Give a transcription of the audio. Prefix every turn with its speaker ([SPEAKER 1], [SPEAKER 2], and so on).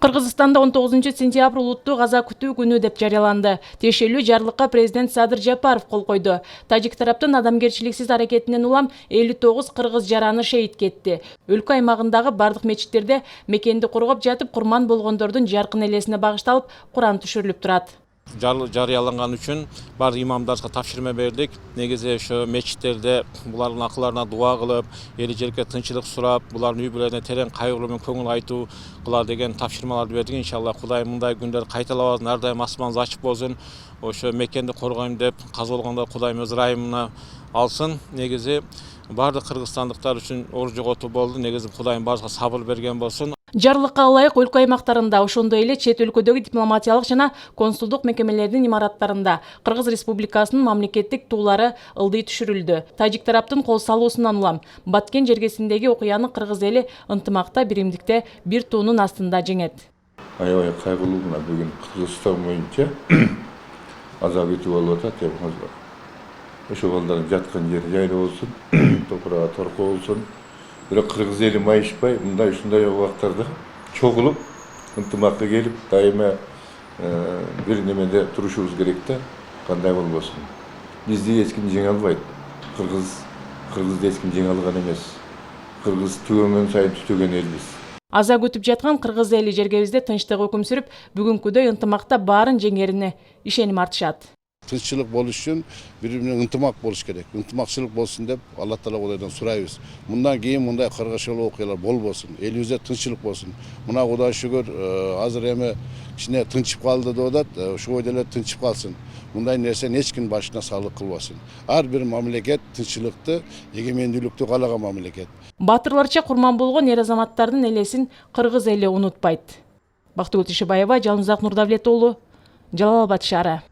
[SPEAKER 1] Кыргызстанда 19 сентябрь улуттук аза күтүү күнү деп жарыяланды. Тиешелүү жарлыкка президент Садыр Жапаров кол койду. Тажик тараптын адамгерчиликсиз аракетинен улам 59 кыргыз жараны шейит кетти. Өлкө аймагындагы бардык мечиттерде мекенди коргоп жатып курман болгондордун жаркын элесине багышталып Куран түшүрүлүп турат.
[SPEAKER 2] Жарыяланган үчүн бар имамдарга тапшырма бердик. Негизи ошо мечиттерде булардын акылдарына дуа кылып, эли жерге тынччылык сурап, булардын үй бүлөлөрүнө терең кайгылуу менен көңүл айтуу кылар деген тапшырмаларды бердик. Иншалла Кудай мындай күндөр кайталабасын, ар дайым асманыбыз ачык болсун. Ошо мекенди коргойм деп каза болгондор Кудайым өз ырайымына алсын. Негизи бардык кыргызстандыктар үчүн оор жоготуу болду. Негизи Кудайым баарыбызга сабыр берген болсун.
[SPEAKER 1] Жарлыкка ылайык өлкө аймактарында, ошондой эле чет өлкөдөгү дипломатиялык жана консулдук мекемелердин имараттарында Кыргыз Республикасынын мамлекеттик туулары ылдый түшүрүлдү. Тажик тараптын кол салуусунан улам Баткен жергесиндеги окуяны кыргыз эли ынтымакта, биримдикте бир туунун астында жеңет.
[SPEAKER 3] Аябай кайгылуу мына бүгүн Кыргызстан боюнча аза күтүү болуп атат. Ошо балдардын жаткан жери жайлуу болсун, топурагы торко болсун. Бирок кыргыз эли майышпай, мындай ушундай убактарда чогулуп, ынтымакка келип, дайыма бир немеде турушубуз керек да, кандай болбосун. Бизди эч ким жеңе албайт. Кыргызды эч ким жеңе алган эмес. Кыргыз түгөнгөн сайын түтөгөн элбиз.
[SPEAKER 1] Аза күтүп жаткан кыргыз эли жергебизде тынчтык өкүм сүрүп, бүгүнкүдөй ынтымакта баарын жеңерине ишеним артышат.
[SPEAKER 4] Тынччылык болуш үчүн бири-бирине ынтымак болуш керек. Ынтымакчылык болсун деп Алла Таала Кудайдан сурайбыз. Мындан кийин мындай каргашалуу окуялар болбосун. Элибизде тынччылык болсун. Мына Кудай шүгүр азыр эми кичине тынчып калды деп атат. Ошол эле тынчып калсын. Мындай нерсени эч ким башына салык кылбасын. Ар бир мамлекет тынччылыкты, эгемендүүлүктү каалаган мамлекет.
[SPEAKER 1] Батырларча курман болгон эр азаматтардын элесин кыргыз эли унутпайт. Бактыгүл Тишибаева, Жалмызак Нурдавлет уулу, Жалал Абад шаары.